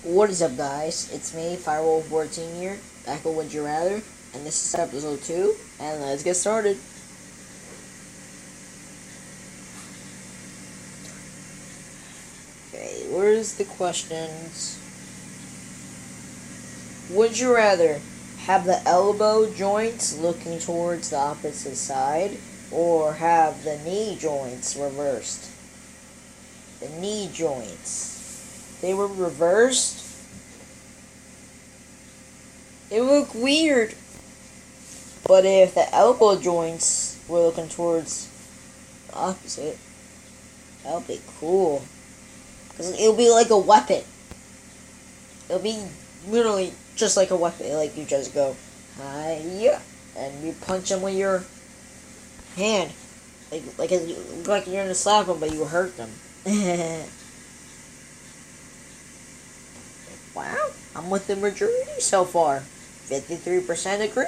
What is up, guys? It's me, Firewolf14 here, back with Would You Rather, and this is episode 2, and let's get started. Okay, where's the questions? Would you rather have the elbow joints looking towards the opposite side, or have the knee joints reversed? The knee joints. They were reversed. It would look weird. But if the elbow joints were looking towards the opposite, that would be cool. Because it'll be like a weapon. It'll be literally just like a weapon. Like you just go, hi-ya, and you punch them with your hand. Like you're gonna slap them, but you hurt them. Wow, I'm with the majority so far. 53% agree.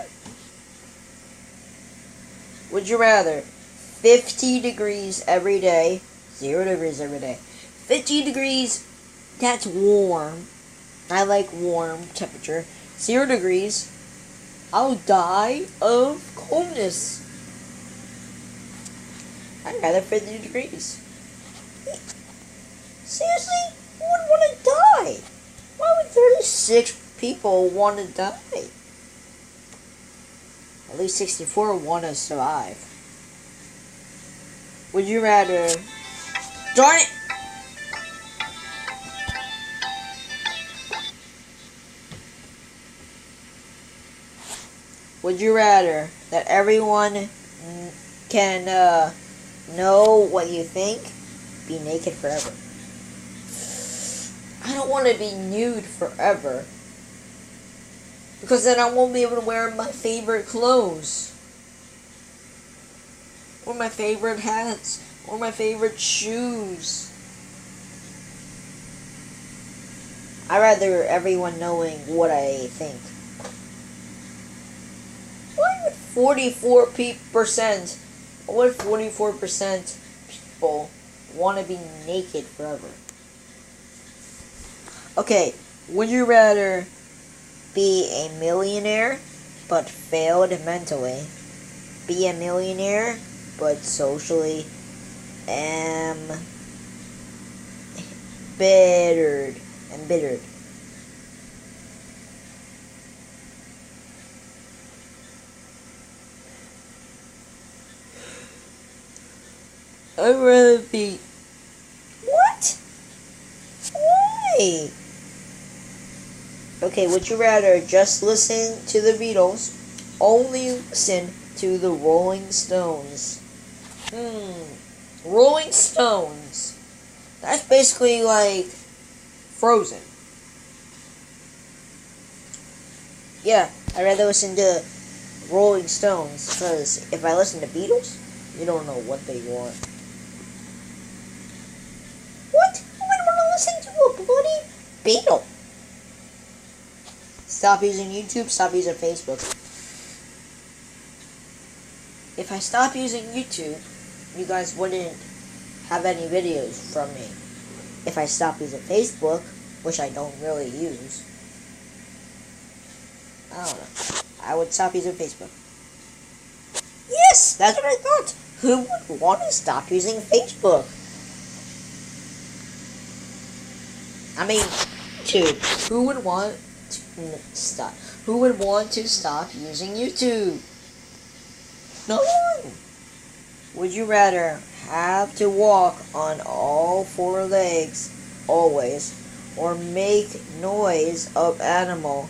Would you rather 50 degrees every day, 0 degrees every day? 50 degrees, that's warm. I like warm temperature. 0 degrees, I'll die of coldness. I'd rather 50 degrees. Seriously? Who would want to die? Why would 36 people want to die? At least 64 want to survive. Would you rather... Darn it! Would you rather that everyone can know what you think? Be naked forever. I don't want to be nude forever. Because then I won't be able to wear my favorite clothes. Or my favorite hats. Or my favorite shoes. I'd rather everyone knowing what I think. Why would 44%, what if 44% people want to be naked forever? Okay, would you rather be a millionaire but failed mentally? Be a millionaire but socially embittered. I'd rather be... What? Why? Okay, would you rather just listen to the Beatles, only listen to the Rolling Stones? Rolling Stones. That's basically like Frozen. Yeah, I'd rather listen to Rolling Stones, because if I listen to Beatles, you don't know what they want. What? Who would want to listen to a bloody Beatle? Stop using YouTube, stop using Facebook. If I stop using YouTube, you guys wouldn't have any videos from me. If I stop using Facebook, which I don't really use, I don't know, I would stop using Facebook. Yes, that's what I thought. Who would want to stop using Facebook? I mean, YouTube. Who would want to stop using YouTube? No one. Would you rather have to walk on all 4 legs always, or make noise of animal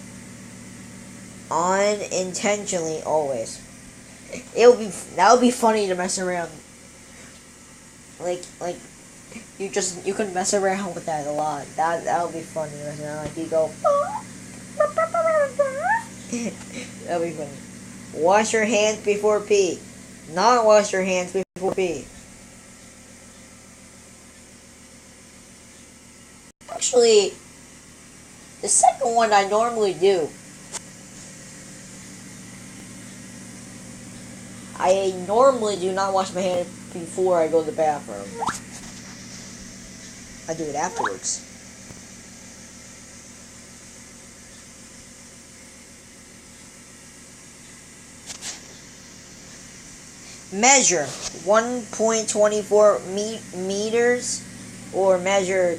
unintentionally always? That would be funny to mess around. Like you could mess around with that a lot. That would be funny to mess around. Like you go. That'd be funny. Wash your hands before pee. Not wash your hands before pee. Actually, the second one I normally do. I normally do not wash my hands before I go to the bathroom. I do it afterwards. Measure 1.24 meters or measure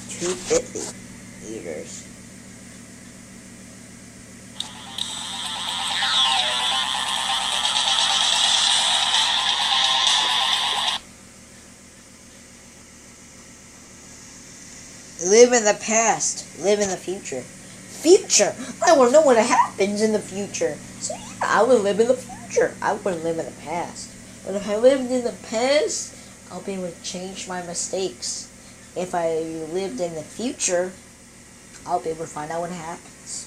250 meters. Live in the past. Live in the future. Future. I want to know what happens in the future. So yeah, I would live in the future. I wouldn't live in the past. But if I lived in the past, I'll be able to change my mistakes. If I lived in the future, I'll be able to find out what happens.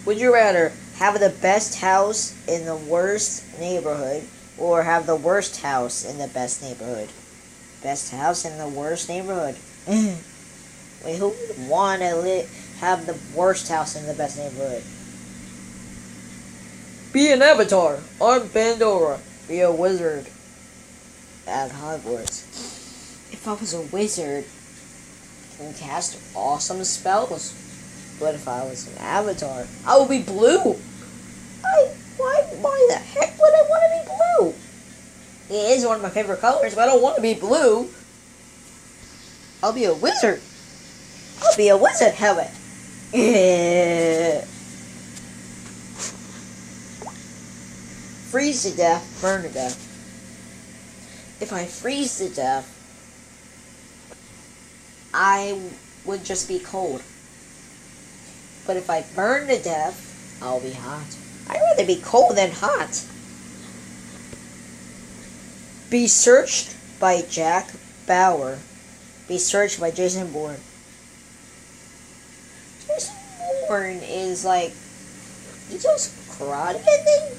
Would you rather have the best house in the worst neighborhood or have the worst house in the best neighborhood? Best house in the worst neighborhood. Wait, who would want to have the worst house in the best neighborhood? Be an avatar on Pandora. Be a wizard at Hogwarts. If I was a wizard, I can cast awesome spells. But if I was an avatar, I would be blue. Why the heck would I want to be blue? It is one of my favorite colors, but I don't want to be blue. I'll be a wizard. I'll be a wizard, helmet. Freeze to death, burn to death. If I freeze to death, I would just be cold. But if I burn to death, I'll be hot. I'd rather be cold than hot. Be searched by Jack Bauer. Be searched by Jason Bourne. Jason Bourne is like, he does karate, I think.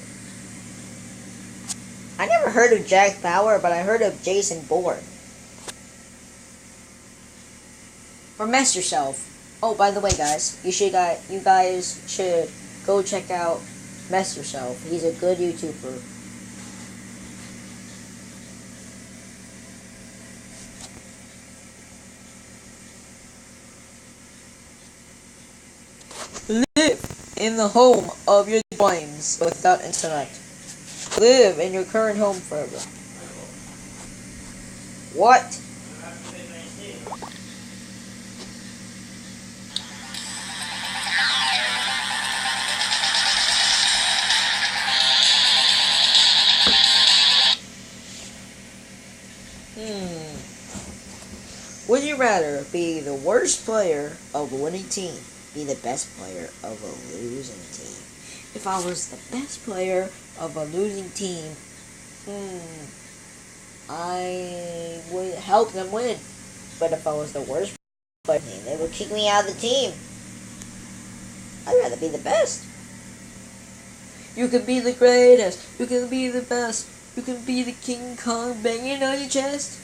I never heard of Jack Bauer, but I heard of Jason Bourne. Or Mess Yourself. Oh, by the way, guys, you guys should go check out Mess Yourself. He's a good YouTuber. Live in the home of your dreams without internet. Live in your current home forever. What? Would you rather be the worst player of a winning team, be the best player of a losing team? If I was the best player of a losing team, I would help them win. But if I was the worst player, they would kick me out of the team. I'd rather be the best. You can be the greatest. You can be the best. You can be the King Kong banging on your chest.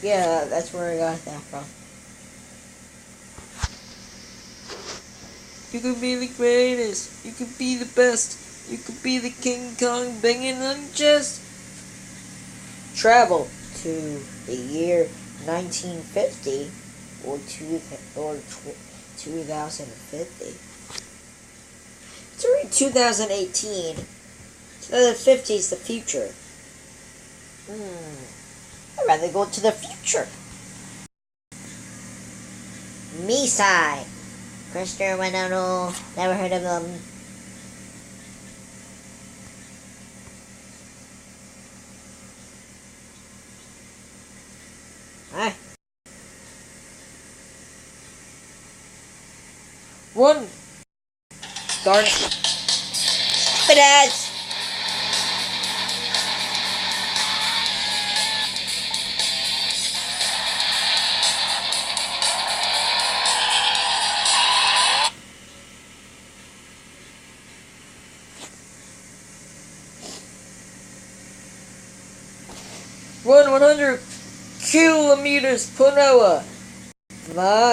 Yeah, that's where I got that from. You can be the greatest. You can be the best. You can be the King Kong banging on your chest. Travel to the year 1950 or 2050. It's already 2018. So the 50 is the future. I'd rather go to the future. Misai. Christopher Winano. Never heard of them. Hi. Run. Darn it. Stupid ads. Run 100 kilometers per hour.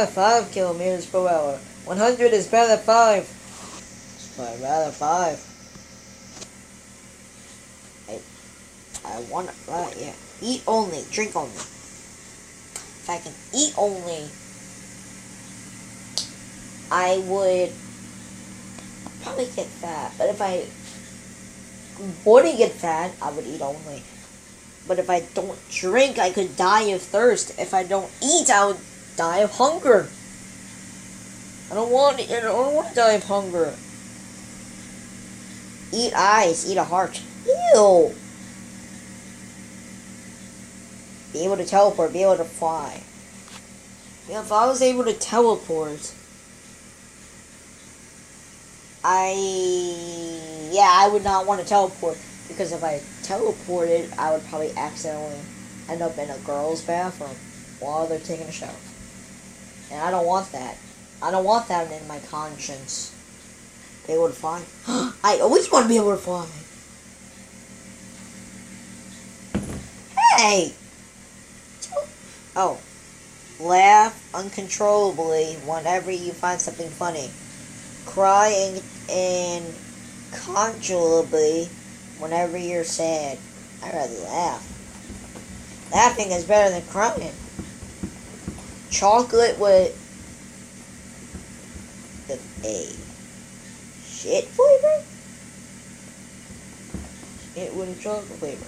5 kilometers per hour. 100 is better than 5. I'd rather 5. I want to, yeah. Eat only, drink only. if I can eat only, I would probably get fat. But if I wouldn't get fat, I would eat only. But if I don't drink, I could die of thirst. If I don't eat, I would die of hunger. I don't want to die of hunger. Eat eyes, eat a heart. Ew. Be able to teleport, be able to fly. Yeah, if I was able to teleport, I would not want to teleport, because if I teleported, I would probably accidentally end up in a girl's bathroom while they're taking a shower. And I don't want that. I don't want that in my conscience. Be able to fly. I always want to be able to fly. Hey! Oh. Laugh uncontrollably whenever you find something funny. Cry incontrollably whenever you're sad. I'd rather laugh. Laughing is better than crying. Chocolate with a shit flavor? It with a chocolate flavor.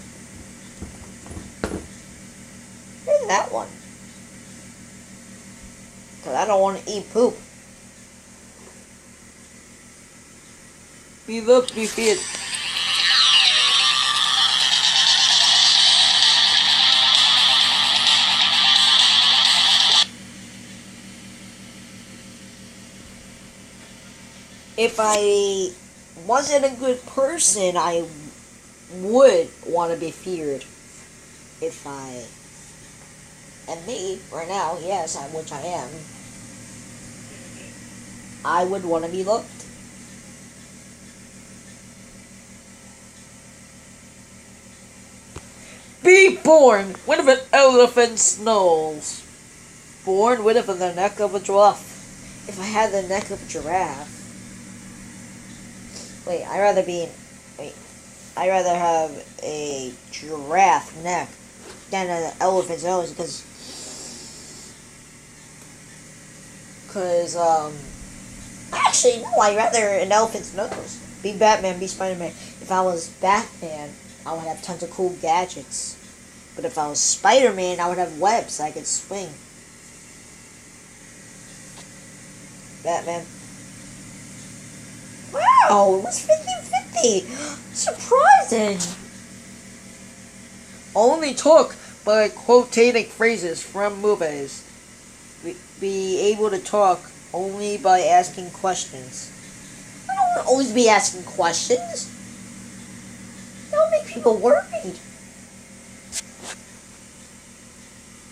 Where's that one? Because I don't want to eat poop. Be loved, be feared. If I wasn't a good person, I would want to be feared. If I am me right now, yes, which I am, I would want to be loved. Be born with an elephant's nose. Born with the neck of a giraffe. If I had the neck of a giraffe. I'd rather have a giraffe neck than an elephant's nose, actually, no, I'd rather an elephant's nose. Be Batman, be Spider-Man. If I was Batman, I would have tons of cool gadgets. But if I was Spider-Man, I would have webs so I could swing. Batman. Wow, it was 50-50. Surprising. Only talk by quoting phrases from movies. Be able to talk only by asking questions. I don't want to always be asking questions. That'll make people worried.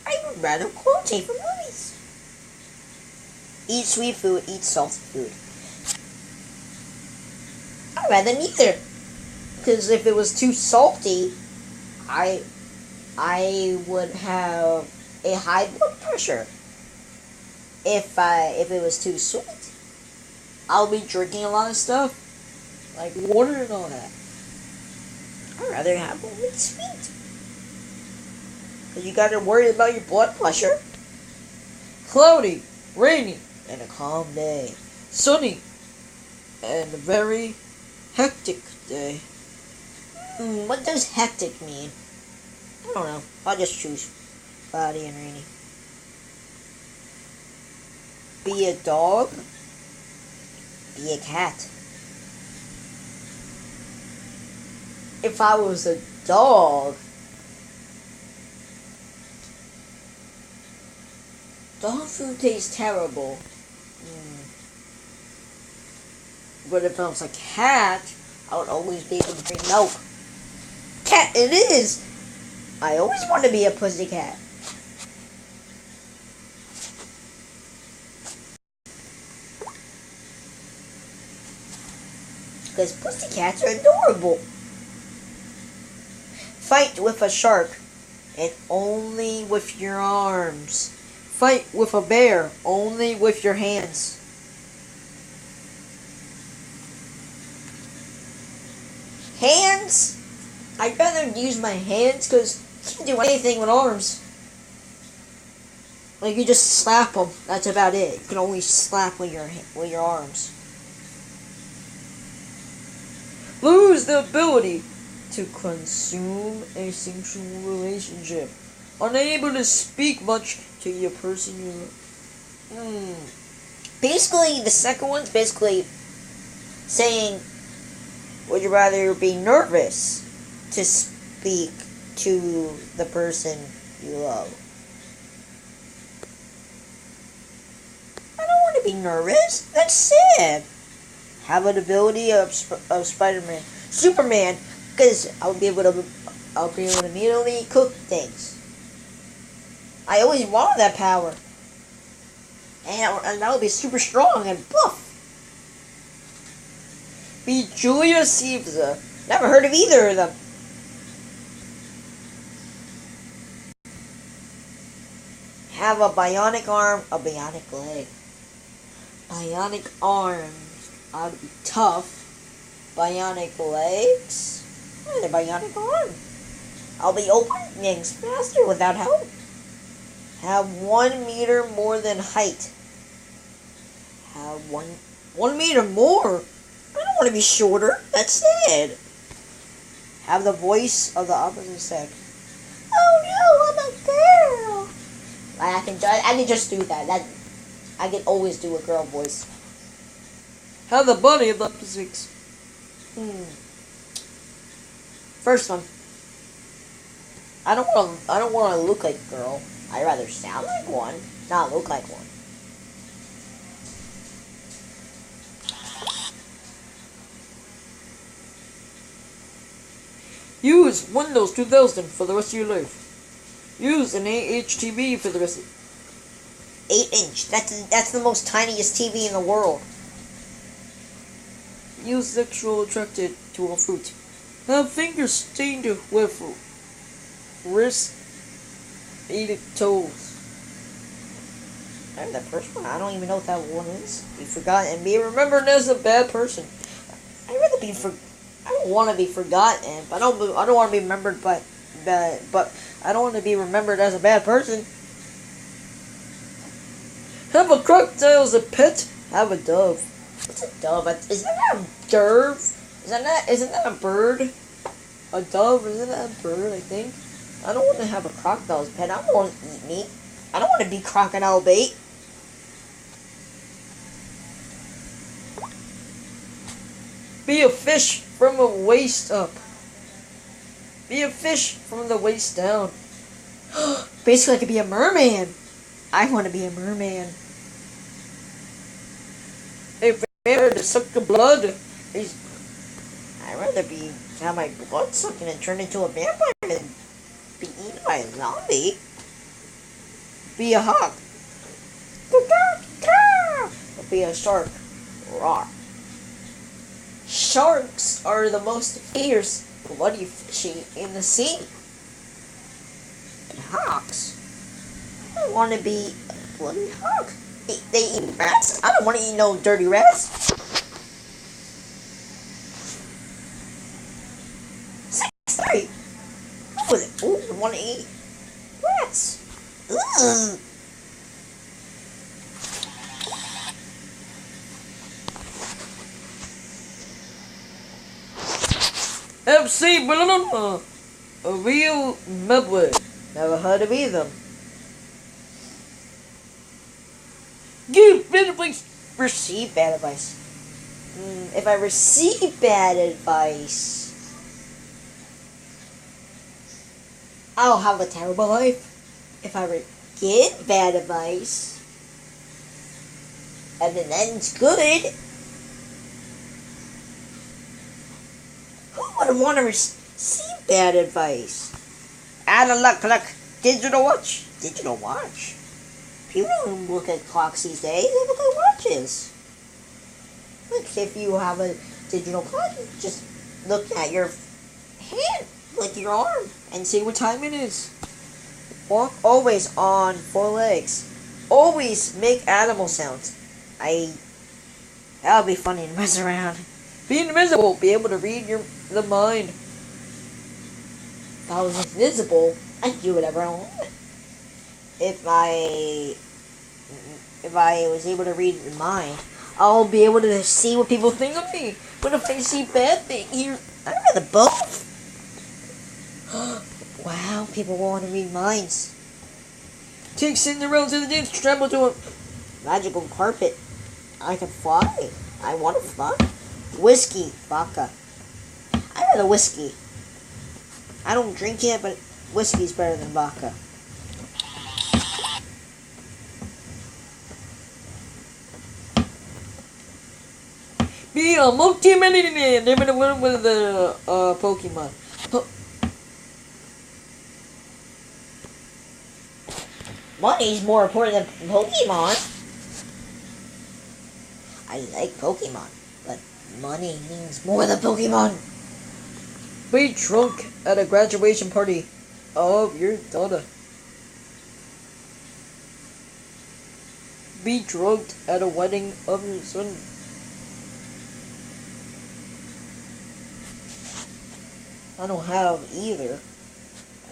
I would rather quotate from movies. Eat sweet food, eat salty food. I'd rather neither. Because if it was too salty, I would have a high blood pressure. If it was too sweet, I'll be drinking a lot of stuff, like water and all that. I'd rather have only sweet. Because you gotta worry about your blood pressure. Cloudy, rainy, and a calm day. Sunny, and a very hectic day. What does hectic mean? I don't know. I'll just choose cloudy and rainy. Be a dog. Be a cat. If I was a dog, dog food tastes terrible. But if I was a cat, I would always be able to drink milk. Cat, it is! I always want to be a pussycat. Because pussycats are adorable. Fight with a shark, and only with your arms. Fight with a bear, only with your hands. Hands? I'd rather use my hands because you can do anything with arms. Like you just slap them. That's about it. You can only slap with your arms. Lose the ability to consume a sexual relationship. Unable to speak much to your person you love. Basically, the second one's basically saying, would you rather be nervous to speak to the person you love? I don't want to be nervous. That's sad. Have an ability of Spider-Man, Superman, because I'll be able to immediately cook things. I always wanted that power, and that would be super strong and buff. Be Julius Caesar. Never heard of either of them. Have a bionic arm, a bionic leg. Bionic arms ought to be tough. Bionic legs? And a bionic arm. I'll be opening things faster without help. Have 1 meter more than height. Have one meter more? I don't want to be shorter. That's sad. Have the voice of the opposite sex. Oh no, I'm a girl. I can just do that. I can always do a girl voice. Have the body of the opposite sex. First one. I don't want to look like a girl. I'd rather sound like one, not look like one. Use Windows 2000 for the rest of your life. Use an 8-inch TV for the rest of 8-inch. That's the most tiniest TV in the world. Use sexual attracted to a fruit. Have fingers stained with wrist eating toes. And the first one, I don't even know what that one is. Be forgotten and be remembered as a bad person. I don't want to be forgotten, but I don't want to be remembered, but I don't want to be remembered as a bad person. Have a crocodile as a pet. Have a dove. What's a dove? Isn't that a dove? Isn't that a bird? A dove? Isn't that a bird? I think. I don't want to have a crocodile as a pet. I don't want to eat meat. I don't want to be crocodile bait. Be a fish from the waist up. Be a fish from the waist down. Basically, I could be a merman. I want to be a merman. If I were to suck the blood, I'd rather have my blood sucked and turn into a vampire than be eaten by a zombie. Be a hawk. Be a shark. Roar. Sharks are the most fierce, bloody fishy in the sea. And hawks. I don't want to be a bloody hawk. They eat rats. I don't want to eat no dirty rats. 6-3. What was it? Ooh, I want to eat rats. Ugh. FC Banana, a real medway. Never heard of either. Give bad advice. Receive bad advice. If I receive bad advice, I'll have a terrible life. If I give bad advice, and it ends good, who would want to receive bad advice? Out of luck, digital watch. Digital watch. People don't look at clocks these days, they look at watches. Look, if you have a digital clock, you just look at your hand, like your arm, and see what time it is. Walk always on 4 legs. Always make animal sounds. That'll be funny to mess around. Be invisible, be able to read the mind. If I was invisible, I could do whatever I want. if I was able to read your mind, I'll be able to see what people think of me. But if they see bad things, I'd rather both. Wow, people want to read minds. Take Cinderella to the dance, travel to a magical carpet. I can fly. I want to fly. Whiskey, vodka. I rather whiskey. I don't drink it, but whiskey's better than vodka. Be a multi-millionaire. They're gonna win with the Pokemon. Money's more important than Pokemon. I like Pokemon, but money means more than Pokemon. Be drunk at a graduation party of your daughter. Be drunk at a wedding of your son. I don't have either.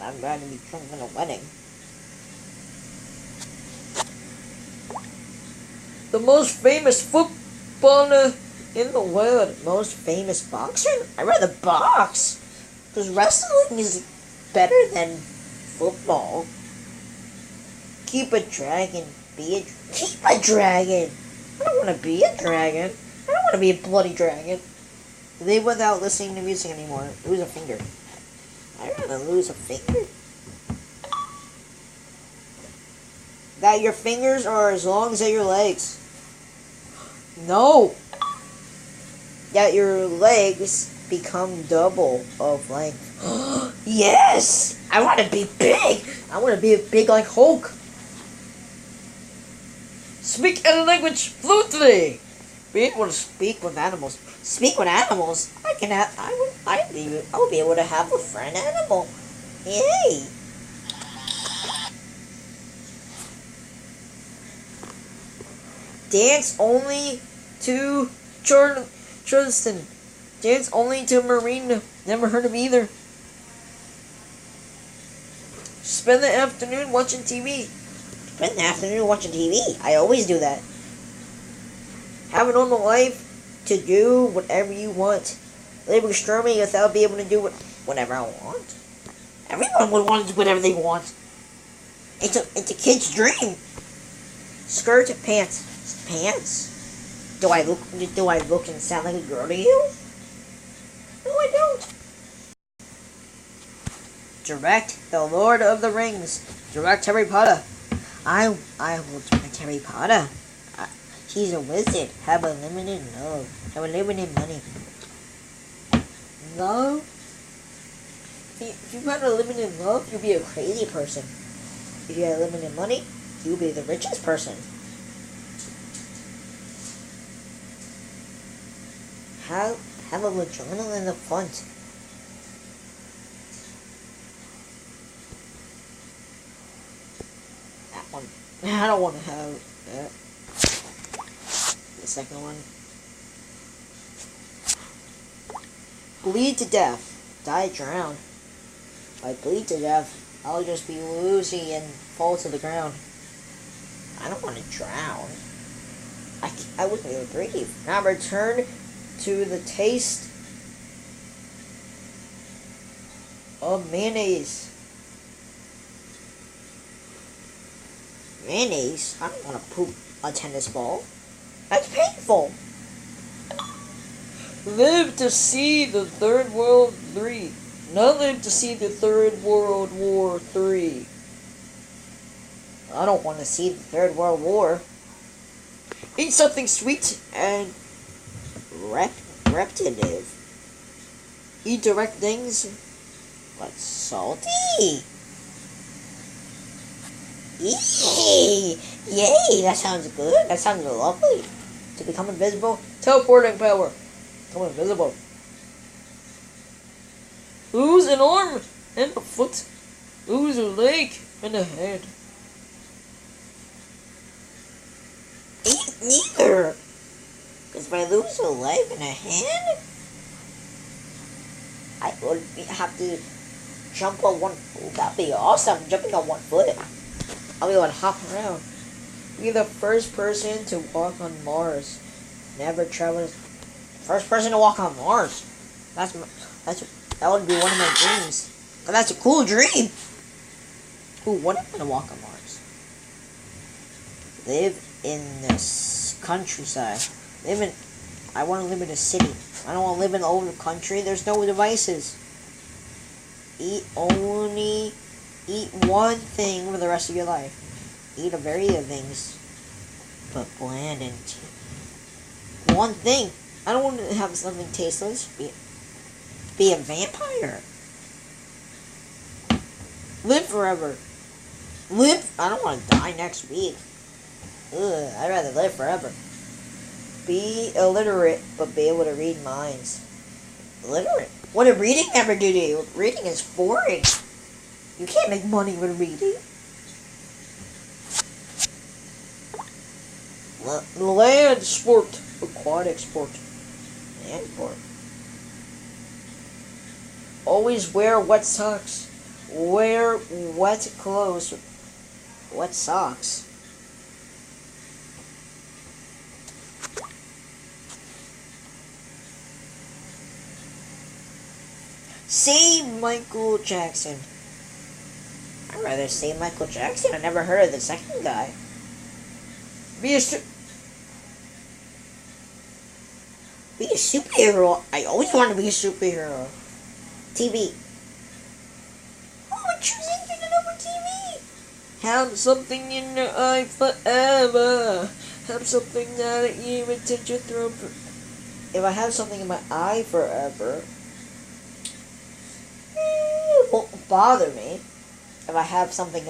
I'm glad to be drunk at a wedding. The most famous footballer in the world. Most famous boxer? I'd rather box. Because wrestling is better than football. Keep a dragon. Keep a dragon. I don't want to be a dragon. I don't want to be a bloody dragon. Live without listening to music anymore. Lose a finger. I'd rather lose a finger. That your fingers are as long as your legs. No. That your legs become double of length. Yes! I want to be big! I want to be big like Hulk. Speak any language fluently. Be able to speak with animals. Speak with animals? I'll be able to have a friend animal. Yay! Dance only to Charleston. Dance only to Marina. Never heard of either. Spend the afternoon watching TV. Spend the afternoon watching TV. I always do that. Have a normal life to do whatever you want. Live extremely without being able to do whatever I want. Everyone would want to do whatever they want. It's a kid's dream. Skirt, pants. Pants? Do I look and sound like a girl to you? No, I don't. Direct The Lord of the Rings. Direct Harry Potter. I will direct Harry Potter. He's a wizard. Have unlimited love. Have unlimited money. Love? If you had unlimited love, you'd be a crazy person. If you had limited money, you'd be the richest person. Have a vagina in the front. That one. I don't want to have that. The second one. Bleed to death. Die drown. If I bleed to death, I'll just be woozy and fall to the ground. I don't want to drown. I wouldn't be able to breathe. Now return to the taste of mayonnaise. Mayonnaise? I don't want to poop a tennis ball. That's painful. Live to see the Third World 3. Not live to see the Third World War 3. I don't want to see the Third World War. Eat something sweet and repetitive. Eat direct things, but salty. Yay! Yay! That sounds good. That sounds lovely. To become invisible, teleporting power. Become invisible. Lose an arm and a foot. Lose a leg and a head. Neither. Because if I lose a leg and a hand, I would have to jump on one foot. That'd be awesome, jumping on one foot. I'll be able to hop around. Be the first person to walk on Mars. Never travel. First person to walk on Mars. That's that would be one of my dreams. But that's a cool dream. Who wouldn't want to walk on Mars? Live in the countryside. I want to live in a city. I don't want to live in the old country. There's no devices. Eat one thing for the rest of your life. Eat a variety of things, but bland and one thing. I don't want to have something tasteless. Be a vampire. Live forever. I don't want to die next week. Ugh, I'd rather live forever. Be illiterate, but be able to read minds. Illiterate? What did reading ever do to you? Reading is boring. You can't make money with reading. Land sport. Aquatic sport. Land sport. Always wear wet socks. Wear wet clothes. Wet socks. Say Michael Jackson. I'd rather say Michael Jackson. I never heard of the second guy. Be a superhero. I always wanted to be a superhero. TV. Oh, I'm choosing to get over TV. Have something in your eye forever. Have something that you touch your throat. If I have something in my eye forever, it won't bother me. If I have something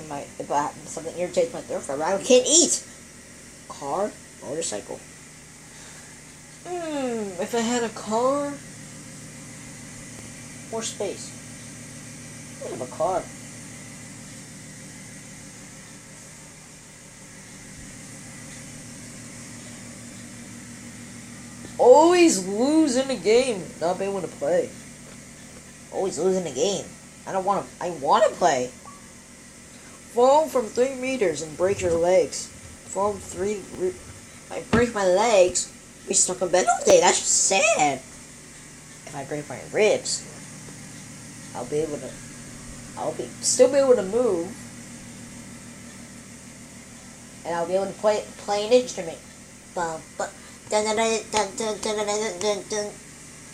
something irritates my throat forever, I can't eat. Car, motorcycle. If I had a car, more space. I have a car. Always lose in the game, not be able to play. Always lose in the game. I want to play. Fall from 3 meters and break your legs. Fall from I break my legs. Be stuck in bed all day. That's just sad. If I break my ribs, I'll still be able to move, and I'll be able to play an instrument.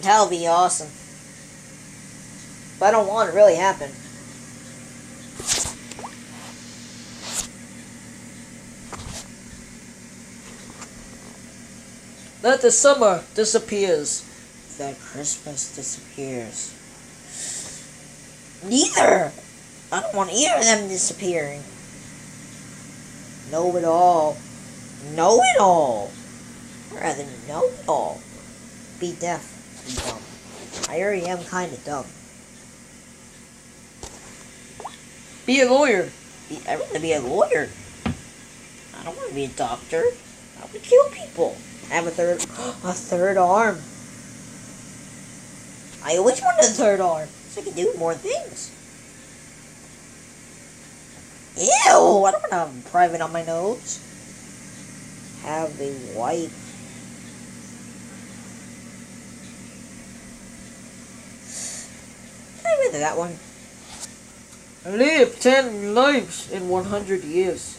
That'll be awesome. But I don't want it to really happen. That the summer disappears. That Christmas disappears. Neither! I don't want either of them disappearing. Know it all. Know it all. I'd rather know it all. Be deaf. Be dumb. I already am kind of dumb. Be a lawyer. I want to be a lawyer. I don't want to be a doctor. I would kill people. I have a third arm. I always wanted a third arm, so I can do more things. Ew, I don't want to have a private on my nose. Have a wife. I read that one. Live 10 lives in 100 years.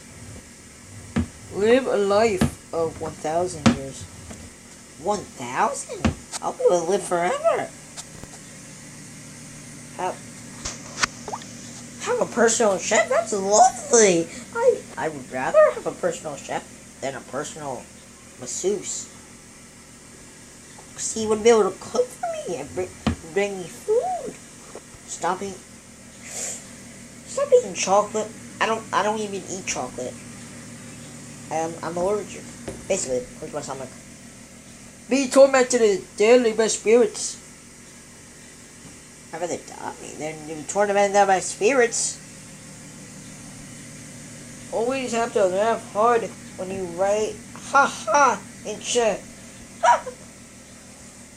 Live a life of 1,000 years. 1,000? I'll be able to live forever. Have a personal chef? That's lovely. I would rather have a personal chef than a personal masseuse. Because he would be able to cook for me and bring me food. Stop eating chocolate. I don't even eat chocolate. I'm allergic. Basically, hurts my stomach. Be tormented daily by spirits. I'd rather die than be tormented by spirits. Always have to laugh hard when you write ha ha in chat.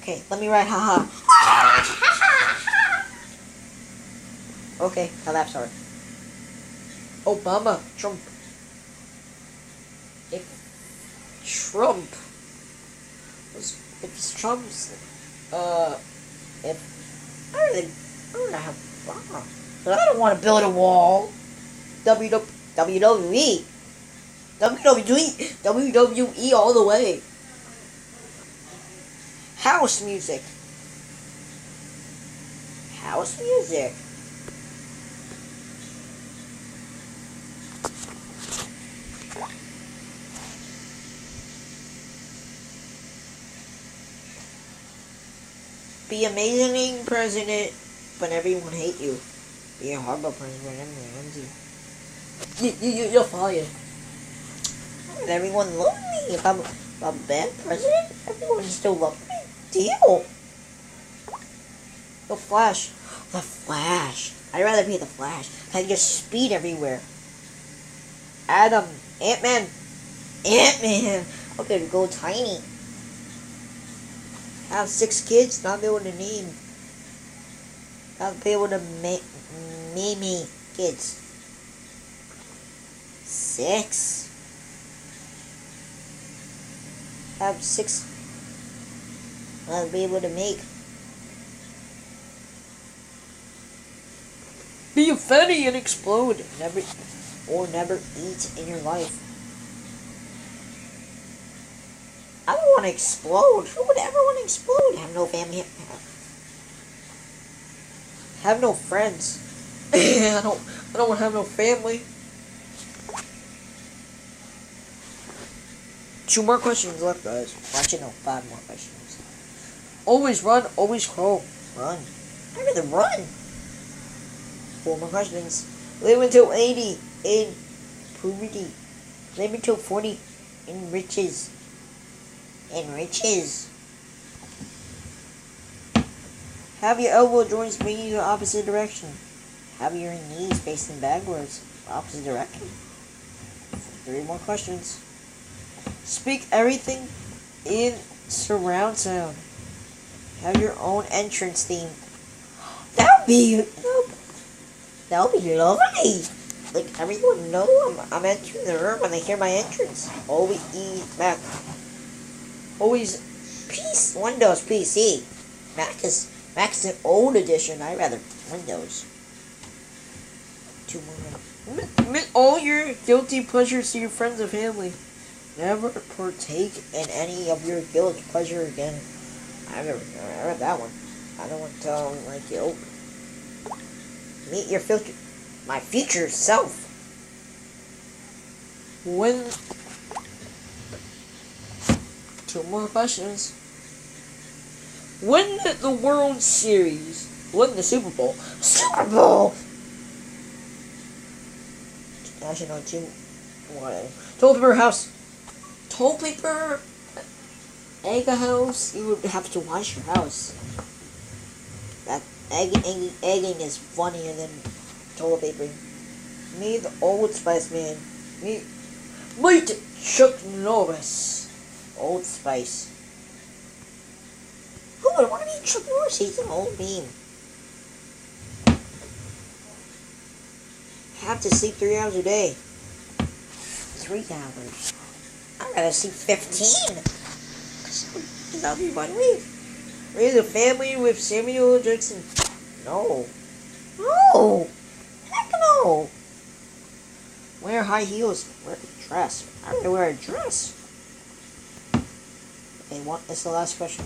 Okay, let me write ha ha. Okay, I laughed hard. Obama, Trump. Trump. If it's Trump's, if I don't know how. But I don't want to build a wall. WWE. WWE all the way. House music. House music. Be amazing president, but everyone hate you. Be a horrible president, but everyone loves you. You're fired. And everyone love me. If I'm a bad president, everyone still love me. Deal. The Flash. The Flash. I'd rather be the Flash. I can just speed everywhere. Adam. Ant-Man. Ant-Man. Okay, go tiny. Have 6 kids, not be able to name. Not be able to name me kids. 6. Have 6. I'll be able to make. Be a fatty and explode. Never eat in your life. I don't want to explode. Who would ever want to explode? Have no family. Have no friends. I don't want to have no family. 2 more questions left, guys. Actually, no, 5 more questions. Always run, always crawl. Run. I'd rather run. 4 more questions. Live until 80 in poverty. Live until 40 in riches. Have your elbow joints facing the opposite direction. Have your knees facing backwards, opposite direction. 3 more questions. Speak everything in surround sound. Have your own entrance theme. That would be lovely. Like, everyone know I'm entering the room when they hear my entrance. Always eat back. Always peace. Windows PC. Mac is an old edition. I'd rather Windows. 2 more. Admit all your guilty pleasures to your friends and family. Never partake in any of your guilty pleasure again. I read that one. I don't want to tell them, like, yo. Meet your my future self. Win 2 more questions. Win the World Series. Win the Super Bowl. Super Bowl! Actually, no, 2. Toilet paper house. Toilet paper egg house. You would have to wash your house. That egging is funnier than toilet paper. Me, the Old Spice man. Meet Chuck Norris. Old Spice. Who would want to meet Chuck Norris? He's an old meme. Have to sleep 3 hours a day. 3 hours. I'd rather sleep 15. That'll be 1 week. Raise a family with Samuel Jackson. No. No. Heck no. Wear high heels. Wear a dress. I'm gonna wear a dress. Okay, it's the last question.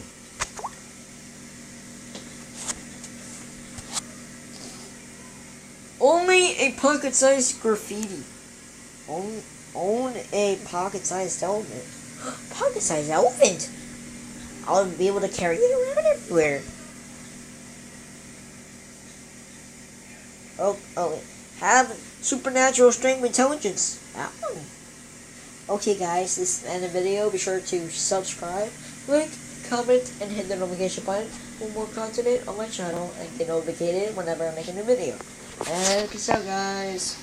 Only a pocket-sized graffiti. Own a pocket-sized elephant. Pocket-sized elephant? I'll be able to carry it around everywhere. Oh, have supernatural strength intelligence. That one. Okay, guys, this is the end of the video. Be sure to subscribe, like, comment, and hit the notification button for more content on my channel and get notified whenever I make a new video. And peace out, guys.